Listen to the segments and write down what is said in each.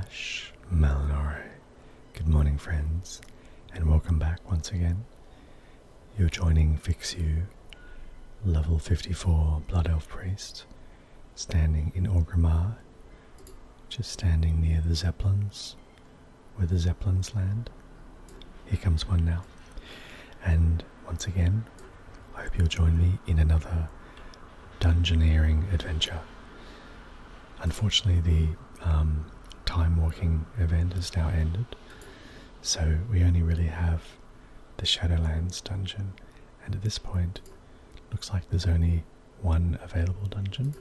Ash Malinore. Good morning, friends, and welcome back once again. You're joining Fix You, level 54 Blood Elf Priest, standing in Orgrimmar, just standing near the Zeppelins, where the Zeppelins land. Here comes one now. And once again, I hope you'll join me in another dungeoneering adventure. Unfortunately, the time walking event has now ended, so we only really have the Shadowlands dungeon, and at this point looks like there's only one available dungeon,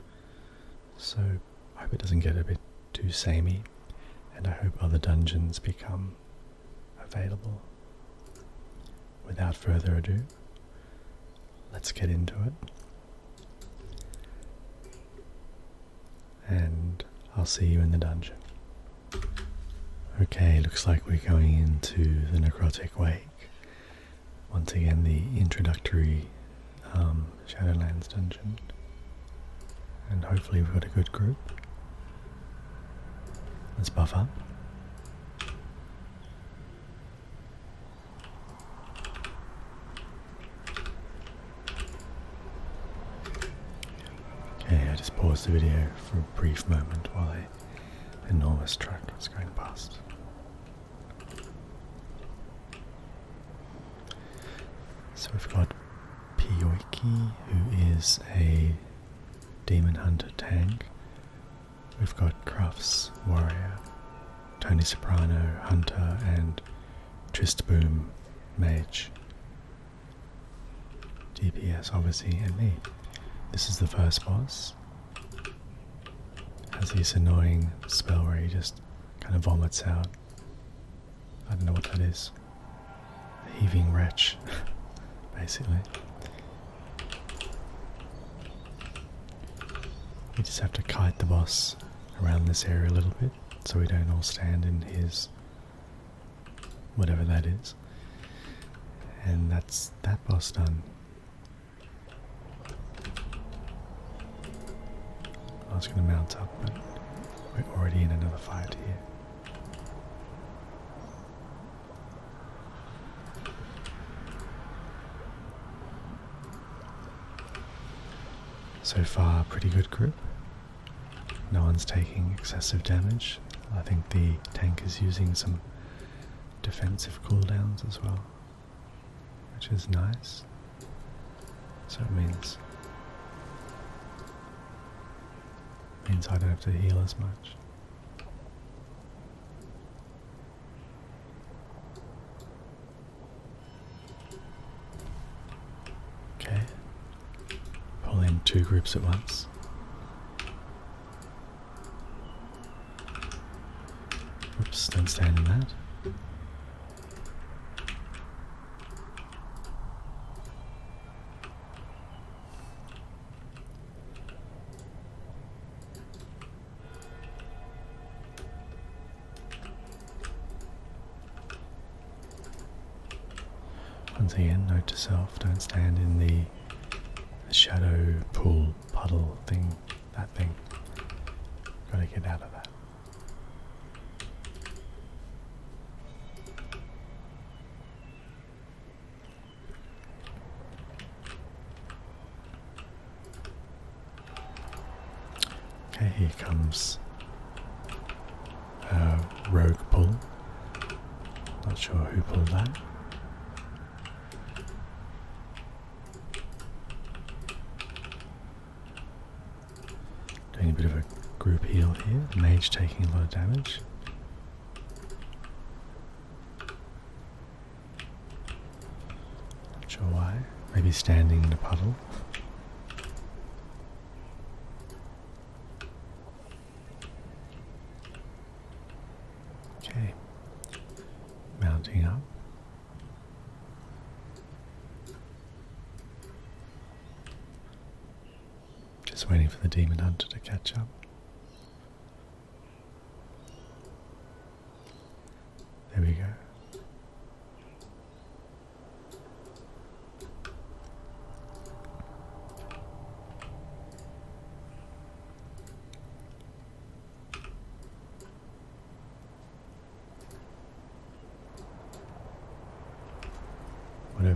so I hope it doesn't get a bit too samey, and I hope other dungeons become available. Without further ado, let's get into it, and I'll see you in the dungeon. Okay, looks like we're going into the Necrotic Wake. Once again, the introductory Shadowlands dungeon. And hopefully we've got a good group. Let's buff up. Okay, I just paused the video for a brief moment while an enormous truck was going past. So we've got Pioiki, who is a demon hunter tank. We've got Crufts, warrior, Tony Soprano, hunter, and Tristboom, mage. DPS obviously, and me. This is the first boss. Has this annoying spell where he just kind of vomits out. I don't know what that is. A heaving wretch, basically. We just have to kite the boss around this area a little bit so we don't all stand in his whatever that is. And that's that boss done. I was going to mount up, but we're already in another fight here. So far, pretty good group. No one's taking excessive damage. I think the tank is using some defensive cooldowns as well, which is nice. So it means I don't have to heal as much. Okay. Pull in two groups at once. Oops, don't stand in that. Once again, note to self, don't stand in the shadow pool puddle thing, that thing. Gotta get out of that. Okay, here comes rogue pull. Not sure who pulled that. Doing a bit of a group heal here. Mage taking a lot of damage. Not sure why. Maybe standing in a puddle. Okay. Mounting up. Just waiting for the demon hunter to catch up. There we go.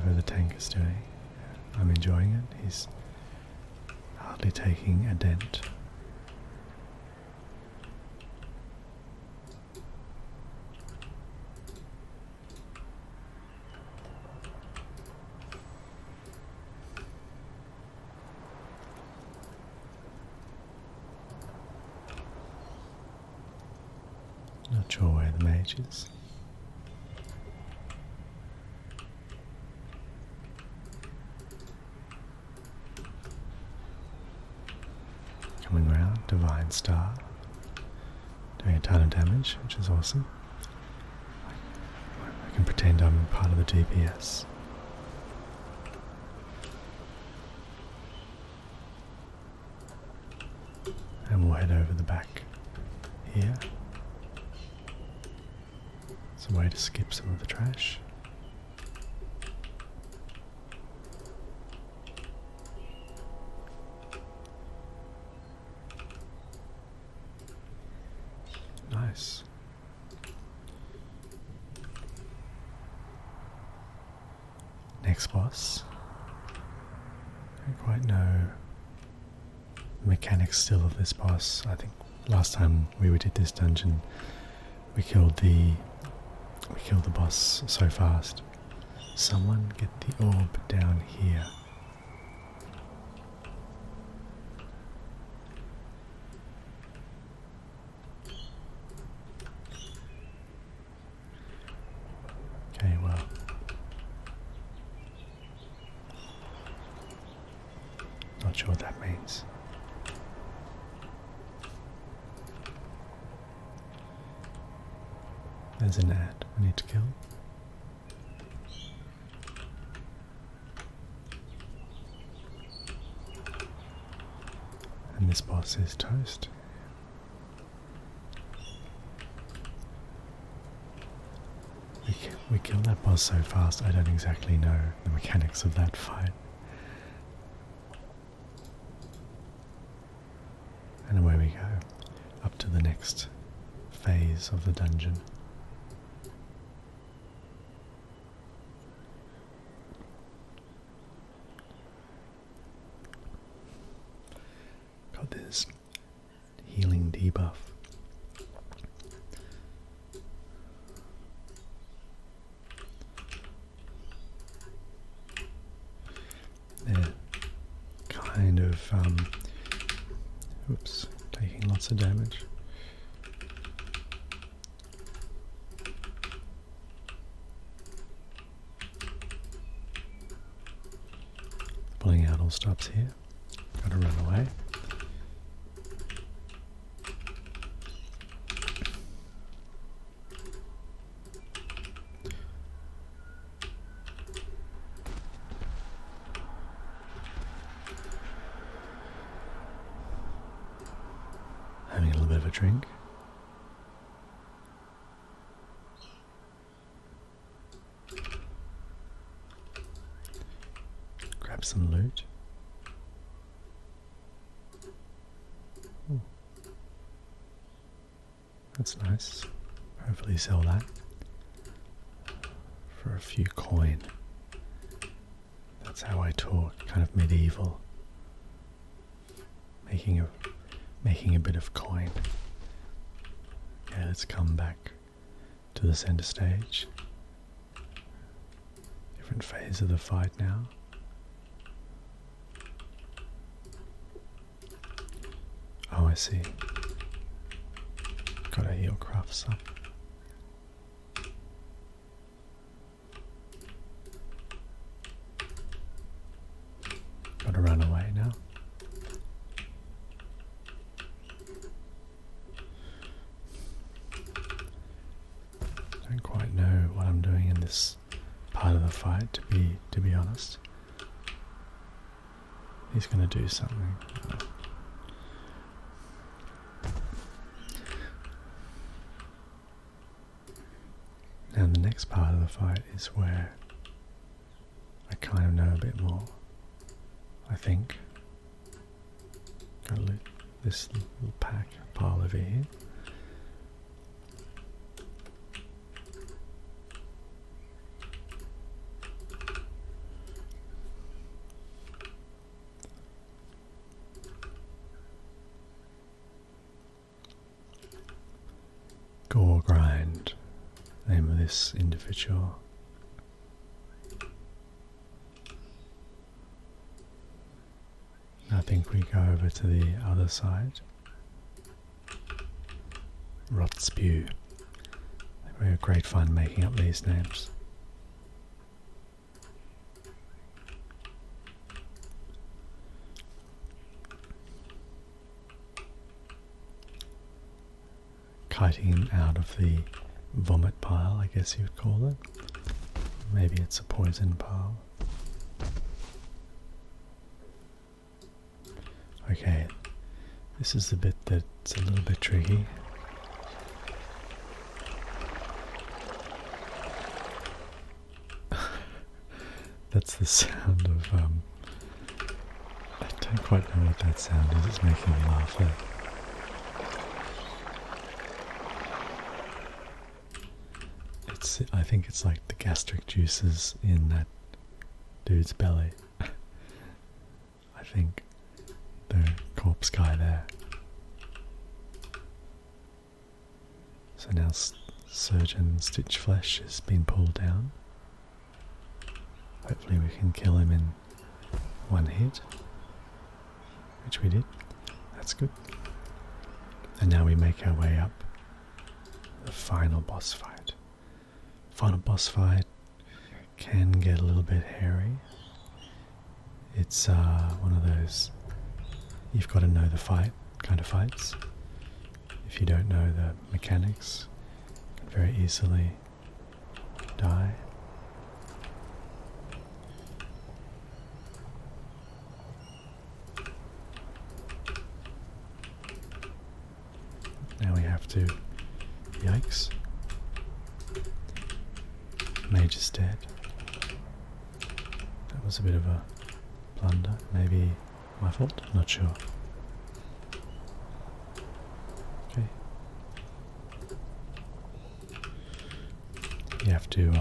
whatever the tank is doing. I'm enjoying it. He's hardly taking a dent. Not sure where the mage is. Coming around, Divine Star, doing a ton of damage, which is awesome. I can pretend I'm part of the DPS. And we'll head over the back here. It's a way to skip some of the trash. Nice. Next boss. I don't quite know the mechanics still of this boss. I think last time we did this dungeon, we killed the boss so fast. Someone get the orb down here. Okay, well. Not sure what that means. There's an ad we need to kill. And this boss is toast. We killed that boss so fast, I don't exactly know the mechanics of that fight. And away we go, up to the next phase of the dungeon. Got this healing debuff. They're kind of oops, taking lots of damage. Pulling out all stops here. Gotta run away. Having a little bit of a drink. Grab some loot. Ooh. That's nice. Hopefully sell that for a few coin. That's how I talk, kind of medieval. Making a bit of coin. Okay, let's come back to the center stage. Different phase of the fight now. Oh, I see. Gotta heal crafts up. Gotta run away now. Don't quite know what I'm doing in this part of the fight, to be honest. He's gonna do something. Now the next part of the fight is where I kind of know a bit more, I think. Gotta loot this little pile over here. Gore Grind, name of this individual. I think we go over to the other side. Rot Spew. We had great fun making up these names. Kiting him out of the vomit pile, I guess you would call it. Maybe it's a poison pile. Okay, this is the bit that's a little bit tricky. That's the sound of, I don't quite know what that sound is, it's making me laugh there. I think it's like the gastric juices in that dude's belly. I think the corpse guy there. So now Surgeon Stitchflesh has been pulled down. Hopefully we can kill him in one hit, which we did. That's good. And now we make our way up the final boss fight. Final boss fight can get a little bit hairy. It's one of those you've got to know the fight kind of fights. If you don't know the mechanics, you can very easily die. Now we have to, yikes, Mage is dead. That was a bit of a blunder, maybe my fault, not sure. Okay. You have to,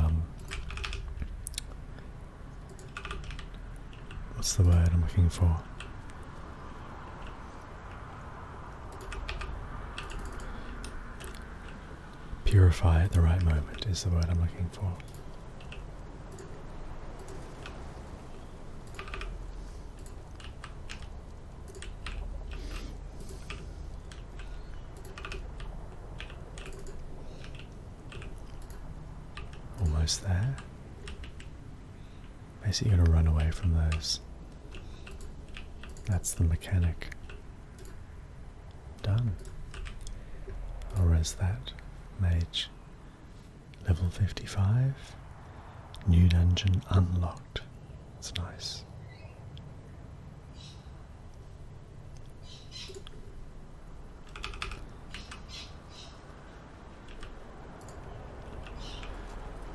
what's the word I'm looking for? Purify at the right moment is the word I'm looking for. Almost there. Basically, you gotta run away from those. That's the mechanic. Done. I'll res that. Mage. Level 55. New dungeon unlocked. That's nice.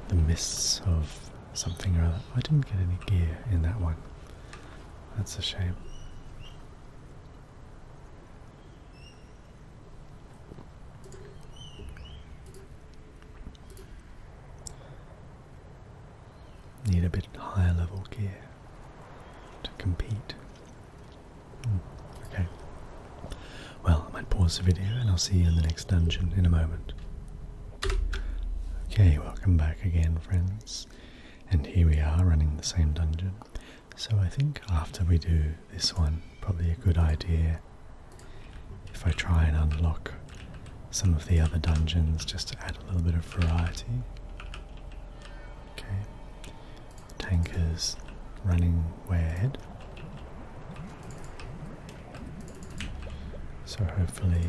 The mists of something or other. I didn't get any gear in that one. That's a shame. Need a bit higher level gear to compete. Okay. Well, I might pause the video and I'll see you in the next dungeon in a moment. Okay, welcome back again, friends. And here we are running the same dungeon. So I think after we do this one, probably a good idea if I try and unlock some of the other dungeons just to add a little bit of variety. Okay. Tanker's running way ahead. So hopefully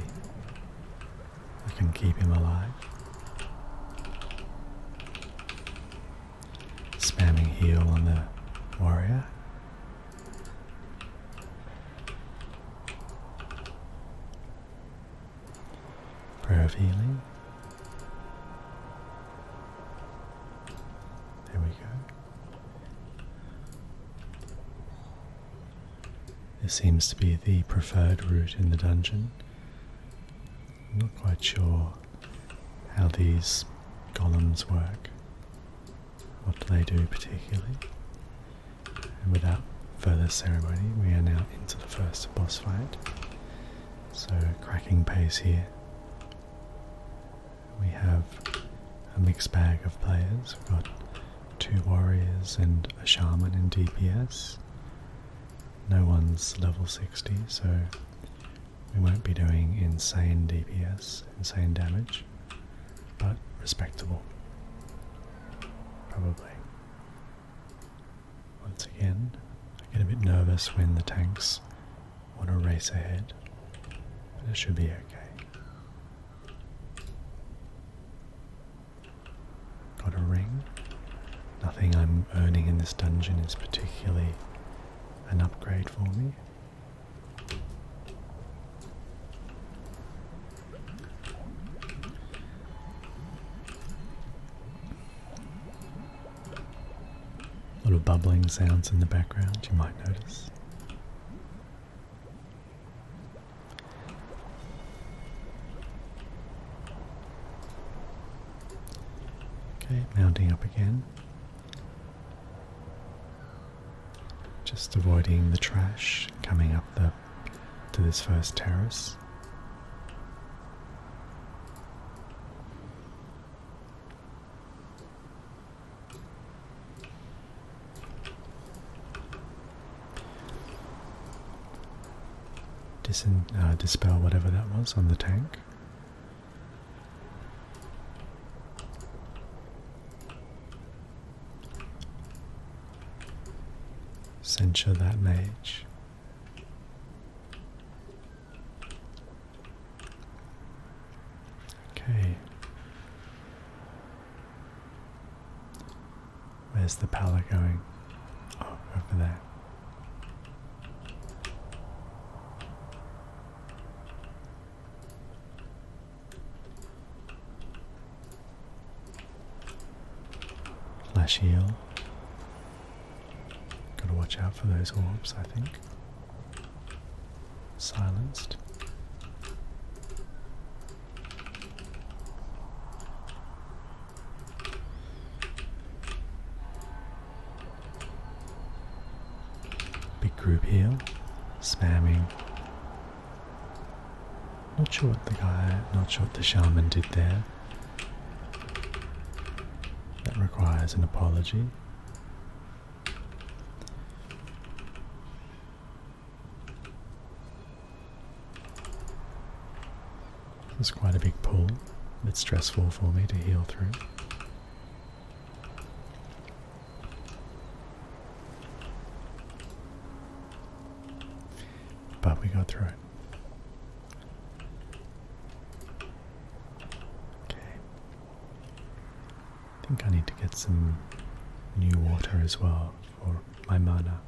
I can keep him alive. Spamming heal on the warrior. Prayer of healing. There we go. This seems to be the preferred route in the dungeon. I'm not quite sure how these golems work. What do they do particularly? And without further ceremony, we are now into the first boss fight. So cracking pace here. We a mixed bag of players. We've got 2 warriors and a shaman in DPS. No one's level 60, so we won't be doing insane DPS, insane damage, but respectable. Probably. Once again, I get a bit nervous when the tanks want to race ahead, but it should be okay. Got a ring. Nothing I'm earning in this dungeon is particularly an upgrade for me. Little bubbling sounds in the background, you might notice. Okay, mounting up again. Just avoiding the trash coming up to this first terrace. Dispel whatever that was on the tank. Censure that mage. Okay. Where's the pala going? Oh, over there. Flash heal. Gotta watch out for those orbs, I think. Silenced. Big group heal. Spamming. Not sure what the shaman did there. That requires an apology. This is quite a big pull. A bit stressful for me to heal through. But we got through it. I think I need to get some new water as well for my mana.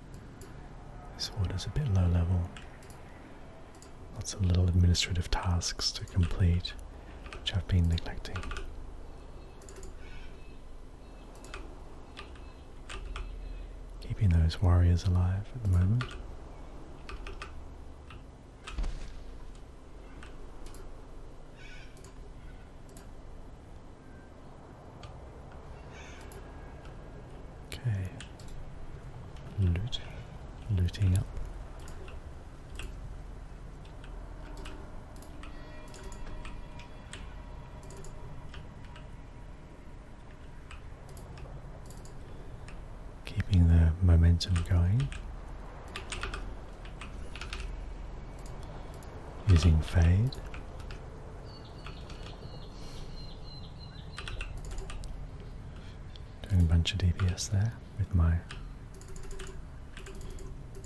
This water's a bit low level. Lots of little administrative tasks to complete, which I've been neglecting. Keeping those warriors alive at the moment. Okay, looting up. Keeping the momentum going. Using Fade. Doing a bunch of DPS there with my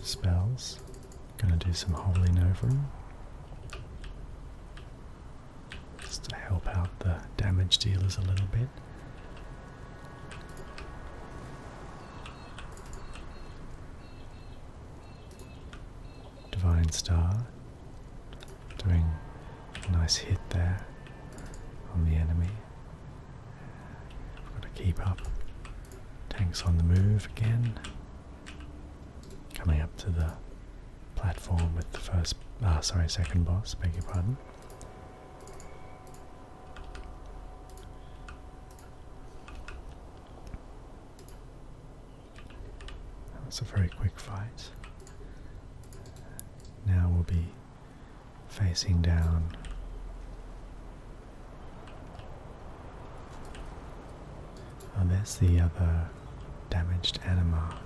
spells. Gonna do some Holy Novum just to help out the damage dealers a little bit. Divine Star, doing a nice hit there on the enemy. We've got to keep up. Tanks on the move again. Coming up to the platform with the second boss, beg your pardon. That was a very quick fight. Now we'll be facing down there's the other damaged anima.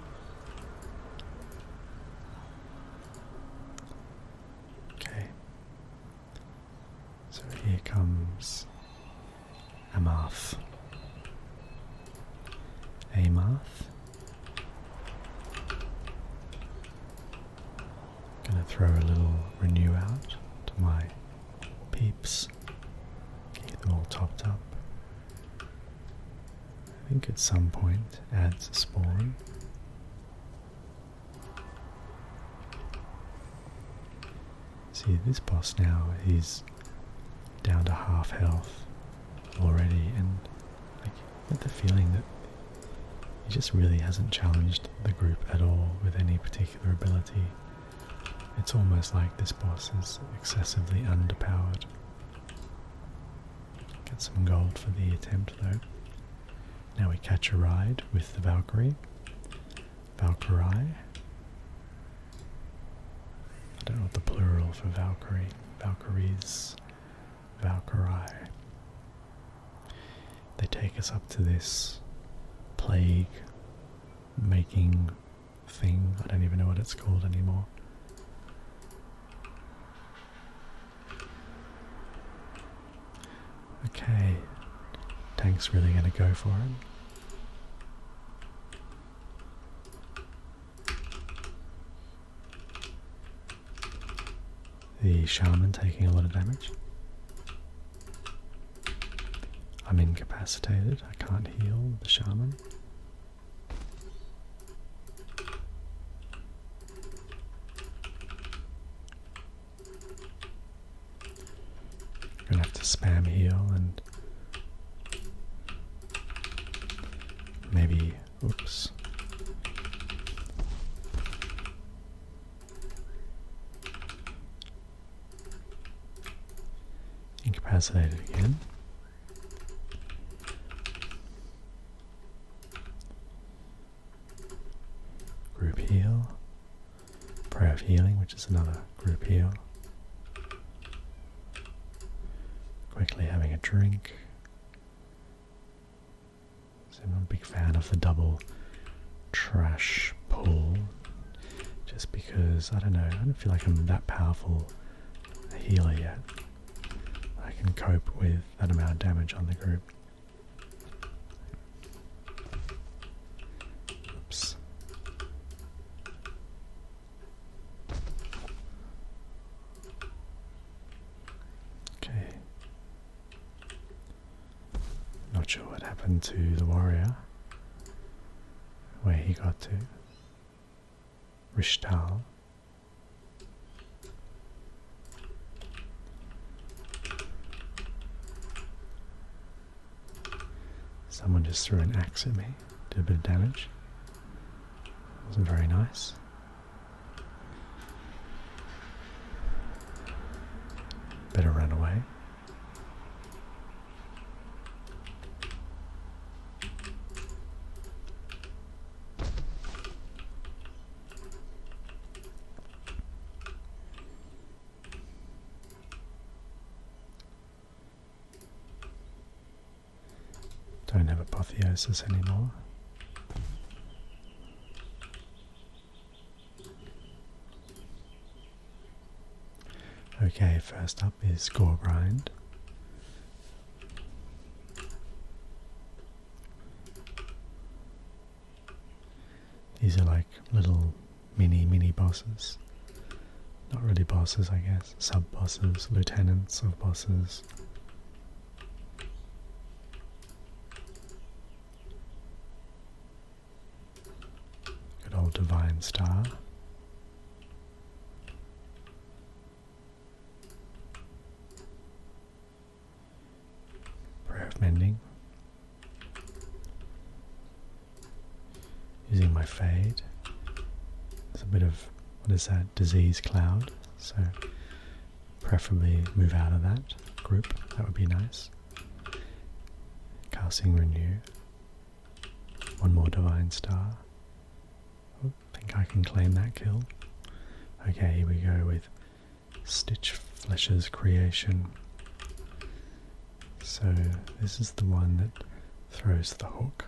Okay. So here comes Amath. Amath. Gonna throw a little renew out to my peeps. Get them all topped up. I think at some point adds a spawn. See, this boss now, he's down to half health already, and I get the feeling that he just really hasn't challenged the group at all with any particular ability. It's almost like this boss is excessively underpowered. Get some gold for the attempt though. Now we catch a ride with the Valkyrie. Valkyrie. I don't know what the plural for Valkyrie. Valkyries. Valkyrie. They take us up to this plague making thing. I don't even know what it's called anymore. Okay, Tank's really going to go for him. The shaman taking a lot of damage. I'm incapacitated, I can't heal the shaman. Gonna have to spam heal and maybe, oops. Incapacitated again. Group heal. Prayer of healing, which is another group heal. Quickly having a drink. So I'm not a big fan of the double trash pull, just because, I don't know, I don't feel like I'm that powerful a healer yet. I can cope with that amount of damage on the group. Oops. Okay. Not sure what happened to the warrior. Where he got to. Rishtal. Someone just threw an axe at me, did a bit of damage. Wasn't very nice. Better run away. Don't have apotheosis anymore. Okay, first up is Goregrind. These are like little mini bosses. Not really bosses, I guess. Sub-bosses, lieutenants of bosses. Good old Divine Star. Prayer of Mending. Using my Fade. There's a bit of, what is that, disease cloud, so preferably move out of that group, that would be nice. Casting Renew. One more Divine Star. Oh, think I can claim that kill. Okay, here we go with Stitch Flesh's Creation. So this is the one that throws the hook.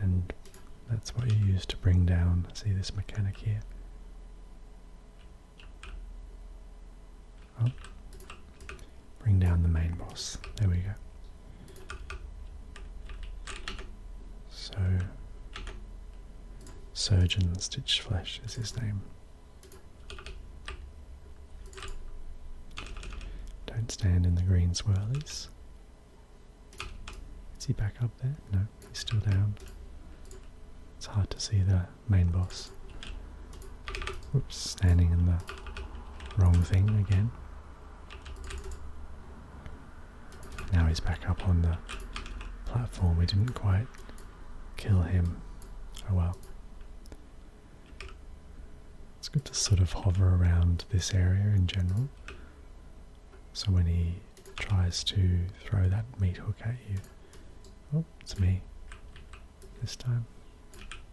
And that's what you use to bring down, see this mechanic here. Oh, bring down the main boss. There we go. So, Surgeon Stitchflesh is his name. Don't stand in the green swirlies. Is he back up there? No, he's still down. It's hard to see the main boss. Whoops, standing in the wrong thing again. Now he's back up on the platform. We didn't quite kill him. Oh well. It's good to sort of hover around this area in general. So when he tries to throw that meat hook at you, oh, it's me this time.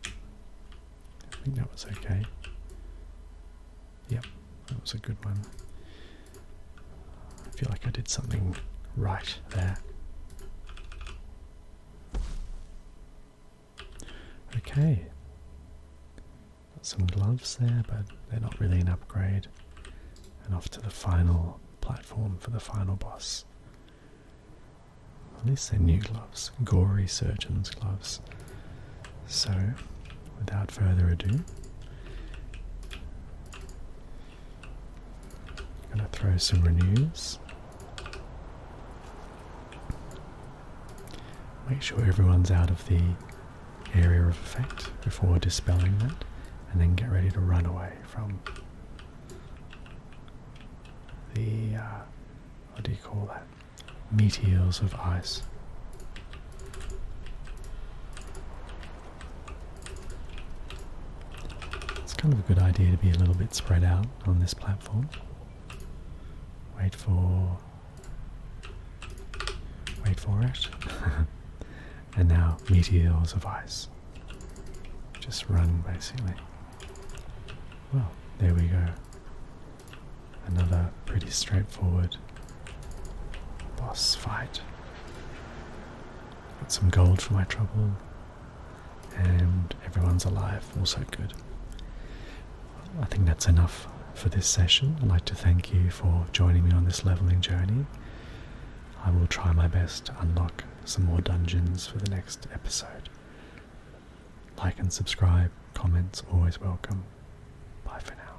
I think that was okay. Yep, that was a good one. I feel like I did something right there. Okay. Got some gloves there, but they're not really an upgrade. And off to the final platform for the final boss. At least they're new gloves. Gory surgeon's gloves. So, without further ado, I'm going to throw some renews. Make sure everyone's out of the area of effect before dispelling that, and then get ready to run away from the, what do you call that? Meteors of ice. It's kind of a good idea to be a little bit spread out on this platform. Wait for it. And now, meteors of ice. Just run, basically. Well, there we go. Another pretty straightforward boss fight. Got some gold for my trouble. And everyone's alive, also good. Well, I think that's enough for this session. I'd like to thank you for joining me on this leveling journey. I will try my best to unlock some more dungeons for the next episode. Like and subscribe, comments always welcome. Bye for now.